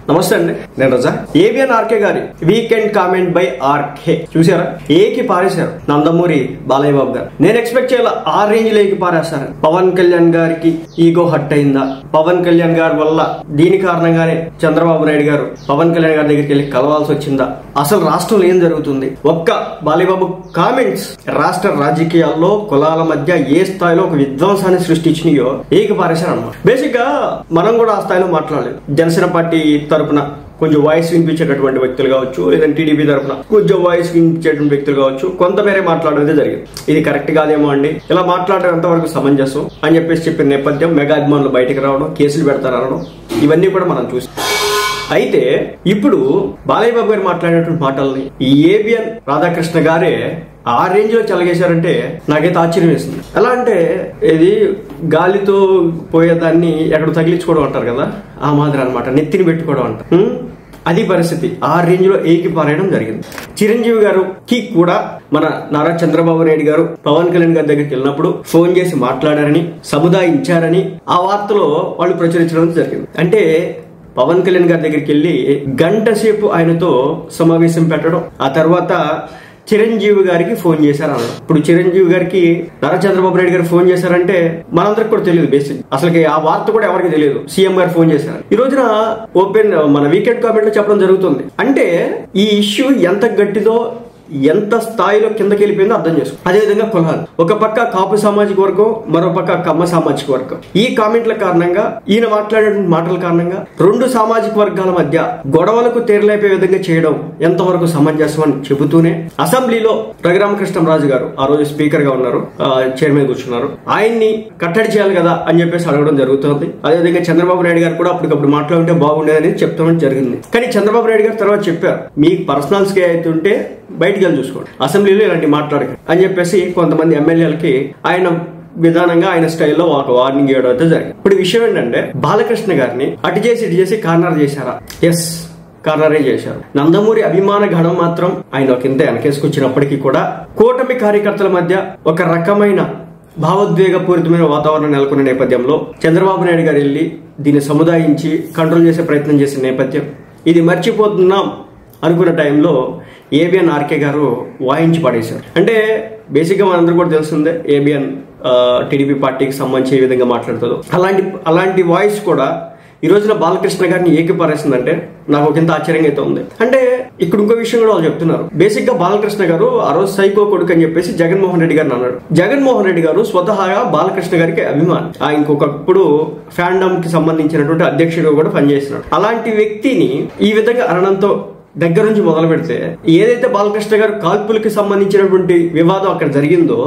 నమస్తే అండి, నేను రజా. ఏబిఎన్ ఆర్కే గారి వీకెండ్ కామెంట్ బై ఆర్కే చూసారా? ఏకి పారేశారు నందమూరి బాలయ్య బాబు గారు. నేను ఎక్స్పెక్ట్ చేయాల ఆ రేంజ్ లో ఏకి పారేస్తారు. పవన్ కళ్యాణ్ గారికి ఈగో హట్ అయిందా? పవన్ కళ్యాణ్ గారి వల్ల దీని కారణంగానే చంద్రబాబు నాయుడు గారు పవన్ కళ్యాణ్ గారి దగ్గరికి వెళ్ళి కలవాల్సి వచ్చిందా? అసలు రాష్ట్రంలో ఏం జరుగుతుంది? ఒక్క బాలయ్య బాబు కామెంట్స్ రాష్ట్ర రాజకీయాల్లో కులాల మధ్య ఏ స్థాయిలో ఒక విధ్వంసాన్ని సృష్టించినాయో ఏకి పారేశారు అన్నమాట. బేసిక్ గా మనం కూడా ఆ స్థాయిలో మాట్లాడలేదు. జనసేన పార్టీ తరపున కొంచెం వాయిస్ వినిపించేటటువంటి వ్యక్తులు కావచ్చు, లేదంటే టీడీపీ తరపున కొంచెం వాయిస్ వినిపించేటువంటి వ్యక్తులు కావచ్చు, కొంతమేరే మాట్లాడడం జరిగింది. ఇది కరెక్ట్ కాదేమో అండి, ఇలా మాట్లాడడం ఎంతవరకు సమంజసం అని చెప్పిన నేపథ్యం, మెగా అభిమానులు బయటకు రావడం, కేసులు పెడతారనడం, ఇవన్నీ కూడా మనం చూసి. అయితే ఇప్పుడు బాలయ్య బాబు గారు మాట్లాడేటువంటి మాటల్ని ఏబిఎన్ రాధాకృష్ణ గారే ఆ రేంజ్ లో చెలగేశారంటే నాకైతే ఆశ్చర్యం వేసింది. ఎలా అంటే ఇది గాలితో పోయేదాన్ని ఎక్కడ తగిలించుకోవడం అంటారు కదా, ఆ మాదిరి అనమాట. నెత్తిని పెట్టుకోవడం అంట, అది పరిస్థితి. ఆ రేంజ్ లో ఏకి పారేయడం జరిగింది. చిరంజీవి గారికి కూడా మన నారా చంద్రబాబు నాయుడు గారు పవన్ కళ్యాణ్ గారి దగ్గరికి వెళ్ళినప్పుడు ఫోన్ చేసి మాట్లాడారని, సముదాయించారని ఆ వార్తలో వాళ్ళు ప్రచురించడం జరిగింది. అంటే పవన్ కళ్యాణ్ గారి దగ్గరికి వెళ్ళి గంట సేపు ఆయనతో సమావేశం పెట్టడం, ఆ తర్వాత చిరంజీవి గారికి ఫోన్ చేశారు అన్నారు. ఇప్పుడు చిరంజీవి గారికి నారా చంద్రబాబు నాయుడు గారు ఫోన్ చేశారంటే మనందరికి కూడా తెలియదు. బేసిక్ అసలు ఆ వార్త కూడా ఎవరికి తెలియదు. సీఎం గారు ఫోన్ చేశారు. ఈ రోజున ఓపెన్ మన వీకెండ్ కామెంట్ లో చెప్పడం జరుగుతుంది. అంటే ఈ ఇష్యూ ఎంత గట్టిదో, ఎంత స్థాయిలో కిందకి వెళ్ళిపోయిందో అర్థం చేసుకో. అదేవిధంగా కులాలు, ఒక పక్క కాపు సామాజిక వర్గం, మరో పక్క కమ్మ సామాజిక వర్గం. ఈ కామెంట్ల కారణంగా, ఈయన మాట్లాడే మాటల కారణంగా రెండు సామాజిక వర్గాల మధ్య గొడవలకు తేరలేపే విధంగా చేయడం ఎంతవరకు సమంజసం అని చెబుతూనే అసెంబ్లీలో రఘురామకృష్ణరాజు గారు ఆ రోజు స్పీకర్ గా ఉన్నారు, చైర్మన్ కూర్చున్నారు. ఆయన్ని కట్టడి చేయాలి కదా అని చెప్పేసి అడగడం జరుగుతుంది. అదేవిధంగా చంద్రబాబు నాయుడు గారు కూడా అప్పటికప్పుడు మాట్లాడుంటే బాగుండేదని చెప్తామని జరిగింది. కానీ చంద్రబాబు నాయుడు గారు తర్వాత చెప్పారు, మీకు పర్సనల్స్ గా అవుతుంటే బయటికి వెళ్ళి చూసుకోండి, అసెంబ్లీలో ఇలాంటి మాట్లాడకండి అని చెప్పేసి కొంతమంది ఎమ్మెల్యేలకి ఆయన విధానంగా, ఆయన స్టైల్లో ఒక వార్నింగ్ ఇవ్వడం అయితే జరిగింది. ఇప్పుడు విషయం ఏంటంటే, బాలకృష్ణ గారిని అటు చేసి ఇటు చేసి కార్నర్ చేశారా? ఎస్, కార్నరే చేశారు. నందమూరి అభిమాన గణం మాత్రం ఆయన ఒక ఇంత వెనకేసుకొచ్చినప్పటికీ కూడా కూటమి కార్యకర్తల మధ్య ఒక రకమైన భావోద్వేగపూరితమైన వాతావరణం నెలకొన్న నేపథ్యంలో చంద్రబాబు నాయుడు గారు వెళ్ళి దీన్ని సముదాయించి కంట్రోల్ చేసే ప్రయత్నం చేసిన నేపథ్యం, ఇది మర్చిపోతున్నాం అనుకున్న టైంలో ఏబిఎన్ ఆర్కే గారు వాయించి పడేశారు. అంటే బేసిక్ గా మనందరూ కూడా తెలిసిందే, ఏబిఎన్ టీడీపీ పార్టీకి సంబంధించి ఏ విధంగా మాట్లాడుతుందో అలాంటి వాయిస్ కూడా ఈ రోజున బాలకృష్ణ గారిని ఏకిపారేసిందంటే నాకు ఒక ఇంత ఆశ్చర్యంగా అయితే ఉంది. అంటే ఇక్కడ ఇంకో విషయం కూడా వాళ్ళు చెప్తున్నారు. బేసిక్ గా బాలకృష్ణ గారు ఆ రోజు సైకో కొడుకు అని చెప్పేసి జగన్మోహన్ రెడ్డి గారిని అన్నాడు. జగన్మోహన్ రెడ్డి గారు స్వతహాగా బాలకృష్ణ గారికి అభిమాని, ఇంకొకప్పుడు ఫ్యాండమ్ కి సంబంధించినటువంటి అధ్యక్షుడు కూడా పనిచేస్తున్నాడు. అలాంటి వ్యక్తిని ఈ విధంగా అనడంతో దగ్గర నుంచి మొదలు పెడితే, ఏదైతే బాలకృష్ణ గారు కాల్పులకి సంబంధించినటువంటి వివాదం అక్కడ జరిగిందో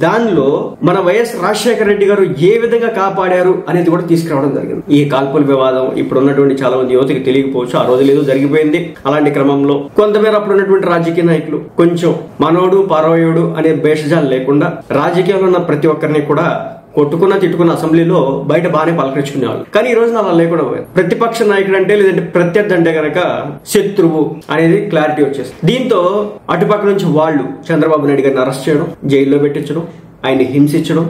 దానిలో మన వైఎస్ రాజశేఖర రెడ్డి గారు ఏ విధంగా కాపాడారు అనేది కూడా తీసుకురావడం జరిగింది. ఈ కాల్పుల వివాదం ఇప్పుడు ఉన్నటువంటి చాలా మంది యువతకి తెలియకపోవచ్చు, ఆ రోజులు ఏదో జరిగిపోయింది. అలాంటి క్రమంలో కొంతమేర అప్పుడు ఉన్నటువంటి రాజకీయ నాయకులు కొంచెం మనోడు పారవయుడు అనే భేషజాలు లేకుండా రాజకీయాల్లో ఉన్న ప్రతి ఒక్కరిని కూడా కొట్టుకున్న తిట్టుకున్న అసెంబ్లీలో బయట బాగానే పలకరించుకునేవాళ్ళు. కానీ ఈ రోజున అలా లేకుండా ప్రతిపక్ష నాయకుడు అంటే, లేదంటే ప్రత్యర్థి అంటే గనక శత్రువు అనేది క్లారిటీ వచ్చేస్తుంది. దీంతో అటుపక్క నుంచి వాళ్ళు చంద్రబాబు నాయుడు గారిని అరెస్ట్ చేయడం, జైల్లో పెట్టించడం, ఆయన్ని హింసించడం,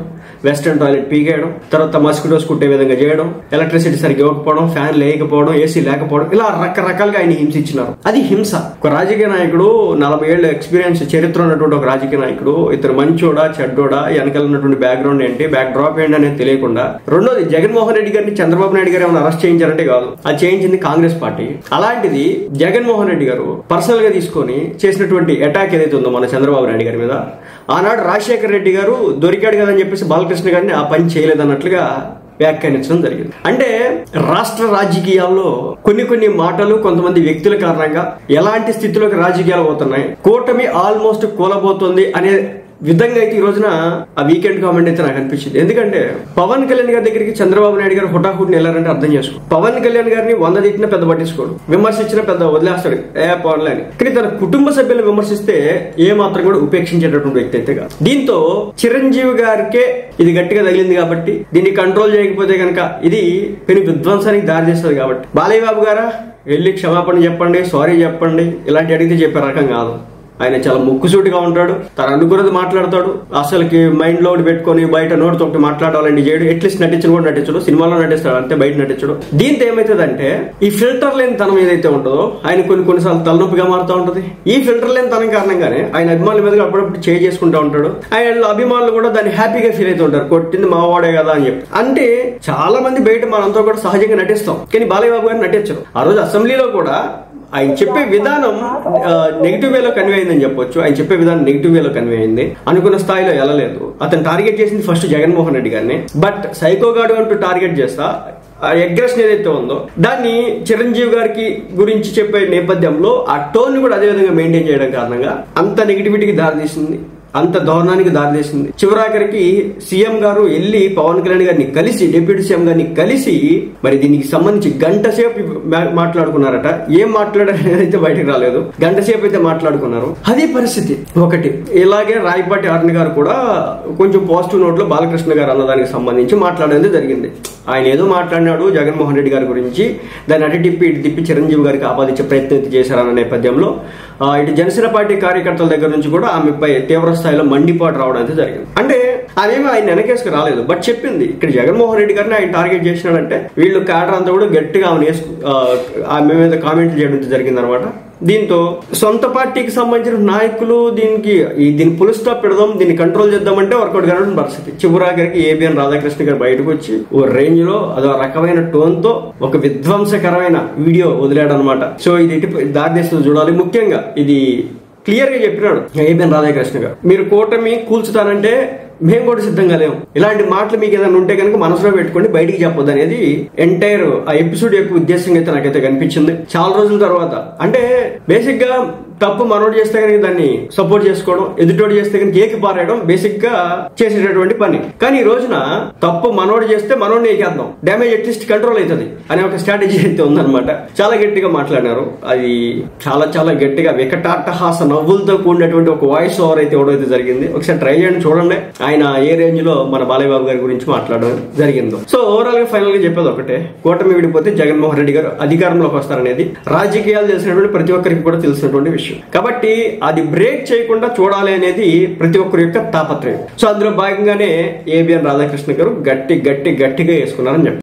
వెస్టర్న్ టాయిలెట్ పీకేయడం, తర్వాత మస్కిటోస్ కుట్టే విధంగా చేయడం, ఎలక్ట్రిసిటీ సరిగ్గా ఇవ్వకపోవడం, ఫ్యాన్ లేకపోవడం, ఏసీ లేకపోవడం, ఇలా రకరకాలుగా ఆయన హింసించినారు. అది హింస. ఒక రాజకీయ నాయకుడు, 40 ఏళ్ల ఎక్స్పీరియన్స్ చరిత్ర ఉన్నటువంటి ఒక రాజకీయ నాయకుడు, ఇతరు మంచోడా చెడ్డోడా, వెనకాల ఉన్నటువంటి బ్యాక్గ్రౌండ్ ఏంటి, బ్యాక్ డ్రాప్ ఏంటి అనేది తెలియకుండా, రెండోది జగన్మోహన్ రెడ్డి గారిని చంద్రబాబు నాయుడు గారు ఏమైనా అరెస్ట్ చేయించారంటే కాదు, అది చేయించింది కాంగ్రెస్ పార్టీ. అలాంటిది జగన్మోహన్ రెడ్డి గారు పర్సనల్ గా తీసుకొని చేసినటువంటి అటాక్ ఏదైతే ఉందో మన చంద్రబాబు నాయుడు గారి మీద, ఆనాడు రాజశేఖర రెడ్డి గారు దొరికాడు కదని చెప్పేసి బాలకృష్ణ గారిని ఆ పని చేయలేదన్నట్లుగా వ్యాఖ్యానించడం జరిగింది. అంటే రాష్ట్ర రాజకీయాల్లో కొన్ని మాటలు, కొంతమంది వ్యక్తుల కారణంగా ఎలాంటి స్థితిలోకి రాజకీయాలు పోతున్నాయి, కూటమి ఆల్మోస్ట్ కూలబోతుంది అనే విధంగా అయితే ఈ రోజున ఆ వీకెండ్ కామెంట్ అయితే నాకు అనిపించింది. ఎందుకంటే పవన్ కళ్యాణ్ గారి దగ్గరికి చంద్రబాబు నాయుడు గారు హుటాహుటిని వెళ్ళారంటే అర్థం చేసుకో. పవన్ కళ్యాణ్ గారిని 100 తిట్టినా పెద్ద పట్టించుకోడు, విమర్శించినా పెద్ద వదిలేస్తాడు, పవన్ అని. కానీ తన కుటుంబ సభ్యులను విమర్శిస్తే ఏ మాత్రం కూడా ఉపేక్షించేటటువంటి వ్యక్తి అయితే కాదు. దీంతో చిరంజీవి గారికే ఇది గట్టిగా తగిలింది కాబట్టి, దీన్ని కంట్రోల్ చేయకపోతే కనుక ఇది పెను విధ్వంసానికి దారి తీస్తుంది కాబట్టి, బాలయ్య బాబు గారా వెళ్ళి క్షమాపణ చెప్పండి, సారీ చెప్పండి, ఇలాంటి అడిగితే చెప్పే రకం కాదు ఆయన చాలా ముక్కుసూటిగా ఉంటాడు, తను అనుకున్నది మాట్లాడతాడు, అసలుకి మైండ్ లో పెట్టుకొని బయట నోటితో ఒకటి మాట్లాడాలని చేయడు, అట్లీస్ట్ నటించను కూడా నటించడు, సినిమాలో నటిస్తాడు అంతే, బయట నటించడు. దీంతో ఏమైతుందంటే ఈ ఫిల్టర్ లేని తనం ఏదైతే ఉంటుందో ఆయన కొన్నిసార్లు తలనొప్పిగా మారుతూ ఉంటది. ఈ ఫిల్టర్ లేని తనం కారణంగానే ఆయన అభిమానుల మీద అప్పుడప్పుడు చేసుకుంటూ ఉంటాడు. ఆయన అభిమానులు కూడా దాన్ని హ్యాపీగా ఫీల్ అవుతూ ఉంటారు, కొట్టింది మావాడే కదా అని చెప్పి. అంటే చాలా మంది బయట మనంతా కూడా సహజంగా నటిస్తాం, కానీ బాలయ్య బాబు గారు నటించరు. ఆ రోజు అసెంబ్లీలో కూడా ఆయన చెప్పే విధానం నెగిటివ్ వేలో కన్వే అయిందని చెప్పొచ్చు. ఆయన చెప్పే విధానం నెగిటివ్ వేలో కన్వే అయింది, అనుకున్న స్థాయిలో వెళ్ళలేదు. అతను టార్గెట్ చేసింది ఫస్ట్ జగన్మోహన్ రెడ్డి గారిని, బట్ సైకోగాడు అంటూ టార్గెట్ చేస్తా అగ్రెషన్ ఏదైతే ఉందో దాన్ని చిరంజీవి గారికి గురించి చెప్పే నేపథ్యంలో ఆ టోన్ కూడా అదే విధంగా మెయింటైన్ చేయడం కారణంగా అంత నెగిటివిటీకి దారితీసింది, అంత దారుణానికి దారితీసింది. చివరాఖరికి సీఎం గారు వెళ్ళి పవన్ కళ్యాణ్ గారిని కలిసి, డిప్యూటీ సీఎం గారిని కలిసి మరి దీనికి సంబంధించి గంట సేపు మాట్లాడుకున్నారట. ఏం మాట్లాడారైతే బయటకు రాలేదు, గంట సేపు అయితే మాట్లాడుకున్నారు. అదే పరిస్థితి ఒకటి. ఇలాగే రాయపాటి అరుణ్ గారు కూడా కొంచెం పాజిటివ్ నోట్ లో బాలకృష్ణ గారు అన్నదానికి సంబంధించి మాట్లాడేది జరిగింది. ఆయన ఏదో మాట్లాడినాడు జగన్మోహన్ రెడ్డి గారి గురించి, దాన్ని అటు తిప్పి చిరంజీవి గారికి ఆపాదించే ప్రయత్నం చేశారన్న నేపథ్యంలో ఇటు జనసేన పార్టీ కార్యకర్తల దగ్గర నుంచి కూడా ఆమెపై తీవ్ర స్థాయిలో మండిపాటు రావడం అయితే జరిగింది. అంటే అదేమో ఆయన వెనకేసుకు రాలేదు, బట్ చెప్పింది ఇక్కడ జగన్మోహన్ రెడ్డి గారిని ఆయన టార్గెట్ చేసినాడంటే వీళ్ళు క్యాడర్ అంతా కూడా గట్టిగా ఆమె మీద కామెంట్లు చేయడం జరిగింది అనమాట. దీంతో సొంత పార్టీకి సంబంధించిన నాయకులు దీన్ని ఫుల్ స్టాప్ పెడదాం, దీన్ని కంట్రోల్ చేద్దామంటే వర్కౌట్ కాని పరిస్థితి. చివరాఖరికి ఏబిఎన్ రాధాకృష్ణ గారు బయటకు వచ్చి ఓ రేంజ్ లో అదో రకమైన టోన్ తో ఒక విధ్వంసకరమైన వీడియో వదిలాడు అనమాట. సో ఇది దారితీస్తుంది చూడాలి. ముఖ్యంగా ఇది క్లియర్ గా చెప్పినాడు ఏబిఎన్ రాధాకృష్ణ గారు, మీరు కూటమి కూల్చుతానంటే మేము కూడా సిద్ధంగా లేము, ఇలాంటి మాటలు మీకు ఏదైనా ఉంటే కనుక మనసులో పెట్టుకోండి, బయటికి చెప్పొద్దు అనేది ఎంటైర్ ఆ ఎపిసోడ్ యొక్క ఉద్దేశంగా అయితే నాకైతే కనిపించింది చాలా రోజుల తర్వాత. అంటే బేసిక్ గా తప్పు మనోడు చేస్తే కనుక దాన్ని సపోర్ట్ చేసుకోవడం, ఎదుటోడు చేస్తే కనుక ఏకి పారేయడం బేసిక్ గా చేసేటటువంటి పని. కానీ ఈ రోజున తప్పు మనోడు చేస్తే మనోడిని ఏకేద్దాం, డ్యామేజ్ అట్లీస్ట్ కంట్రోల్ అవుతుంది అనే ఒక స్ట్రాటజీ అయితే ఉందన్నమాట. చాలా గట్టిగా మాట్లాడినారు, అది చాలా చాలా గట్టిగా వికటాట్టహాస నవ్వులతో కూడినటువంటి ఒక వాయిస్ ఓవర్ అయితే ఇవ్వడం అయితే జరిగింది. ఒకసారి ట్రై చేయండి, చూడండి ఆయన ఏ రేంజ్ లో మన బాలయ్య బాబు గారి గురించి మాట్లాడడం జరిగిందో. సో ఓవరాల్ గా ఫైనల్ గా చెప్పేది ఒకటే, కూటమి విడిపోతే జగన్మోహన్ రెడ్డి గారు అధికారంలోకి వస్తారనేది రాజకీయాలు తెలిసినటువంటి ప్రతి ఒక్కరికి కూడా తెలిసినటువంటి విషయం. కాబట్టి అది బ్రేక్ చేయకుండా చూడాలి అనేది ప్రతి ఒక్కరి యొక్క తాపత్రయం. సో అందులో భాగంగానే ఏబిఎన్ రాధాకృష్ణ గారు గట్టిగా వేసుకున్నారని చెప్పారు.